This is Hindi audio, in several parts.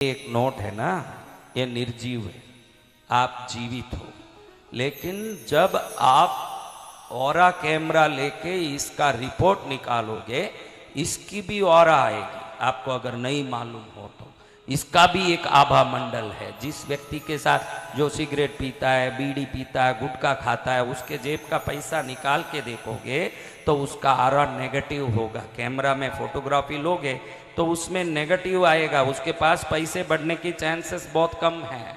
एक नोट है ना, ये निर्जीव है, आप जीवित हो। लेकिन जब आप ऑरा कैमरा लेके इसका रिपोर्ट निकालोगे, इसकी भी ऑरा आएगी। आपको अगर नहीं मालूम हो तो इसका भी एक आभा मंडल है। जिस व्यक्ति के साथ जो सिगरेट पीता है, बीड़ी पीता है, गुटखा खाता है, उसके जेब का पैसा निकाल के देखोगे तो उसका ऑरा नेगेटिव होगा। कैमरा में फोटोग्राफी लोगे तो उसमें नेगेटिव आएगा, उसके पास पैसे बढ़ने की चांसेस बहुत कम है।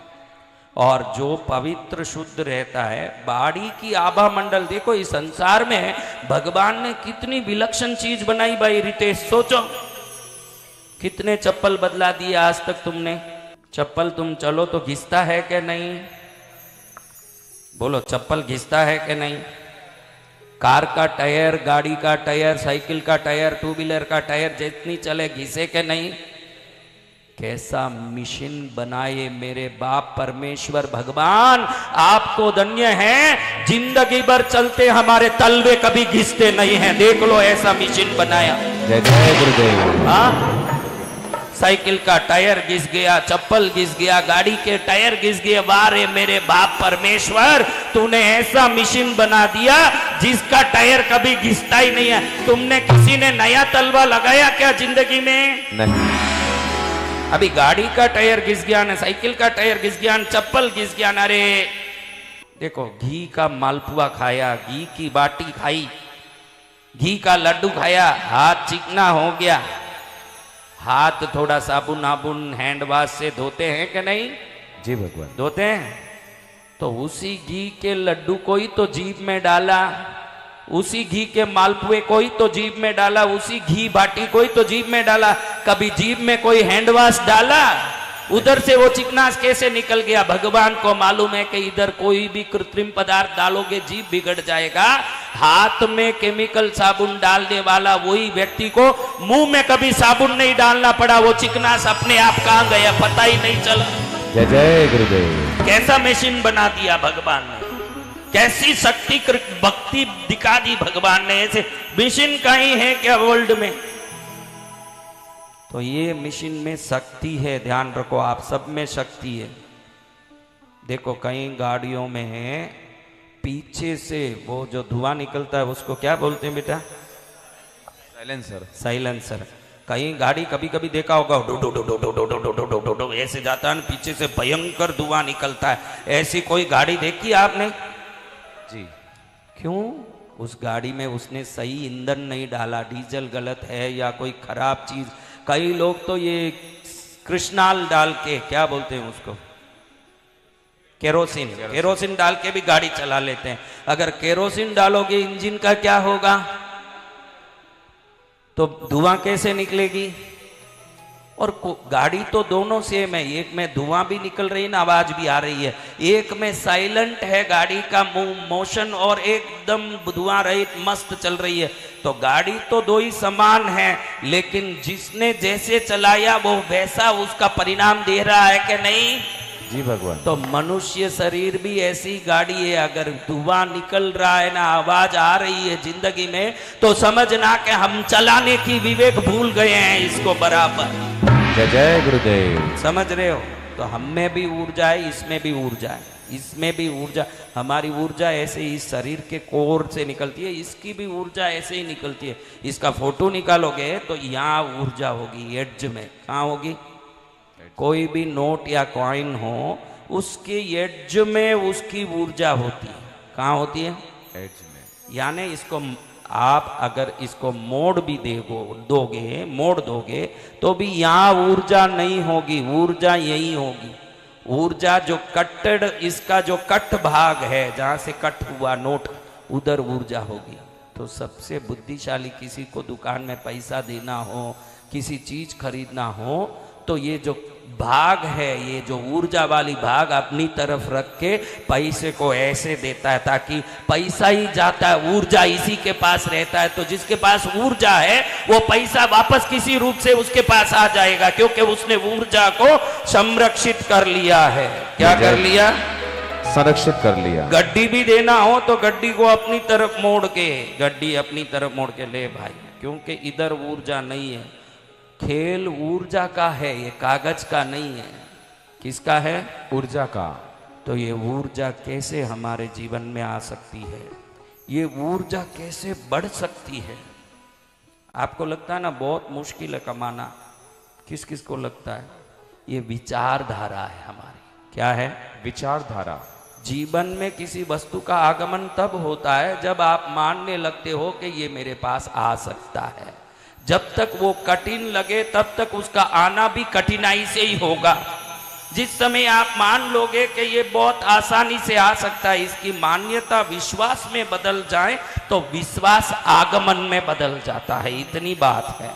और जो पवित्र शुद्ध रहता है, बाड़ी की आभा मंडल देखो, इस संसार में भगवान ने कितनी विलक्षण चीज बनाई भाई रितेश, सोचो कितने चप्पल बदला दिए आज तक तुमने। चप्पल तुम चलो तो घिसता है कि नहीं? बोलो, चप्पल घिसता है कि नहीं? कार का टायर, गाड़ी का टायर, साइकिल का टायर, टू व्हीलर का टायर जितनी चले घिसे के नहीं? कैसा मिशन बनाए मेरे बाप परमेश्वर भगवान, आपको धन्य है। जिंदगी भर चलते हमारे तलवे कभी घिसते नहीं हैं। देख लो ऐसा मिशन बनाया। जय जय गुरुदेव। हाँ, साइकिल का टायर घिस गया, चप्पल घिस गया, गाड़ी के टायर घिस गए। वारे मेरे बाप परमेश्वर, तूने ऐसा मशीन बना दिया जिसका टायर कभी घिसता ही नहीं है। तुमने किसी ने नया तलवा लगाया क्या जिंदगी में? नहीं। अभी गाड़ी का टायर घिस गया ना, साइकिल का टायर घिस गया ना, चप्पल घिस गया ना। अरे देखो, घी का मालपुआ खाया, घी की बाटी खाई, घी का लड्डू खाया, हाथ चिकना हो गया। हाथ थोड़ा साबुन आबुन हैंड वॉश से धोते हैं कि नहीं? जी भगवान, धोते हैं। तो उसी घी के लड्डू को ही तो जीभ में डाला, उसी घी के मालपुए को ही तो जीभ में डाला, उसी घी बाटी को ही तो जीभ में डाला। कभी जीभ में कोई हैंड वॉश डाला? उधर से वो चिकनास कैसे निकल गया? भगवान को मालूम है कि इधर कोई भी कृत्रिम पदार्थ डालोगे जीभ बिगड़ जाएगा। हाथ में केमिकल साबुन डालने वाला वही व्यक्ति को मुंह में कभी साबुन नहीं डालना पड़ा। वो चिकनास अपने आप कहां गया पता ही नहीं चला। जय जय गुरुदेव। कैसा मशीन बना दिया भगवान ने, कैसी शक्ति भक्ति दिखा दी भगवान ने। ऐसे मशीन कहीं है क्या वर्ल्ड में? तो ये मशीन में शक्ति है, ध्यान रखो आप, सब में शक्ति है। देखो कई गाड़ियों में है, पीछे से वो जो धुआं निकलता है उसको क्या बोलते हैं बेटा? साइलेंसर। साइलेंसर। कहीं गाड़ी कभी कभी देखा होगा, डो डो डो डो डो डो डो डो डो डो डो ऐसे जाता है, पीछे से भयंकर धुआं निकलता है। ऐसी कोई गाड़ी देखी आपने? जी। क्यों? उस गाड़ी में उसने सही ईंधन नहीं डाला, डीजल गलत है या कोई खराब चीज। कई लोग तो ये कृष्णाल डाल के, क्या बोलते हैं उसको, केरोसिन, केरोसिन डाल के भी गाड़ी चला लेते हैं। अगर केरोसिन डालोगे इंजन का क्या होगा? तो धुआं कैसे निकलेगी? और गाड़ी तो दोनों सेम है, एक में धुआं भी निकल रही है ना, आवाज भी आ रही है। एक में साइलेंट है गाड़ी का मोशन और एकदम धुआं रहित मस्त चल रही है। तो गाड़ी तो दो ही समान है, लेकिन जिसने जैसे चलाया वो वैसा उसका परिणाम दे रहा है कि नहीं? जी भगवान। तो मनुष्य शरीर भी ऐसी गाड़ी है। अगर धुआं निकल रहा है ना, आवाज आ रही है जिंदगी में, तो समझना कि हम चलाने की विवेक भूल गए हैं इसको बराबर। जय जय गुरुदेव। समझ रहे हो? तो हम में भी ऊर्जा है, इसमें भी ऊर्जा है, इसमें भी ऊर्जा। हमारी ऊर्जा ऐसे ही शरीर के कोर से निकलती है, इसकी भी ऊर्जा ऐसे ही निकलती है। इसका फोटो निकालोगे तो यहाँ ऊर्जा होगी, एड्ज में। कहाँ होगी? कोई भी नोट या कॉइन हो, उसके एड्ज में उसकी ऊर्जा होती है। कहाँ होती है? एड्ज में। यानी इसको आप अगर इसको मोड़ भी मोड़ दोगे तो भी यहाँ ऊर्जा नहीं होगी, ऊर्जा यही होगी। ऊर्जा जो कट्टेड, इसका जो कट भाग है जहाँ से कट हुआ नोट, उधर ऊर्जा होगी। तो सबसे बुद्धिशाली किसी को दुकान में पैसा देना हो, किसी चीज खरीदना हो, तो ये जो भाग है, ये जो ऊर्जा वाली भाग अपनी तरफ रख के पैसे को ऐसे देता है ताकि पैसा ही जाता है, ऊर्जा इसी के पास रहता है। तो जिसके पास ऊर्जा है वो पैसा वापस किसी रूप से उसके पास आ जाएगा, क्योंकि उसने ऊर्जा को संरक्षित कर लिया है। क्या कर लिया? संरक्षित कर लिया। गड्डी भी देना हो तो गड्डी को अपनी तरफ मोड़ के, गड्डी अपनी तरफ मोड़ के ले भाई, क्योंकि इधर ऊर्जा नहीं है। खेल ऊर्जा का है, ये कागज का नहीं है। किसका है? ऊर्जा का। तो ये ऊर्जा कैसे हमारे जीवन में आ सकती है, ये ऊर्जा कैसे बढ़ सकती है? आपको लगता है ना बहुत मुश्किल है कमाना, किस किस को लगता है? ये विचारधारा है हमारी। क्या है? विचारधारा। जीवन में किसी वस्तु का आगमन तब होता है जब आप मानने लगते हो कि ये मेरे पास आ सकता है। जब तक वो कठिन लगे तब तक उसका आना भी कठिनाई से ही होगा। जिस समय आप मान लोगे कि ये बहुत आसानी से आ सकता है, इसकी मान्यता विश्वास में बदल जाए तो विश्वास आगमन में बदल जाता है। इतनी बात है।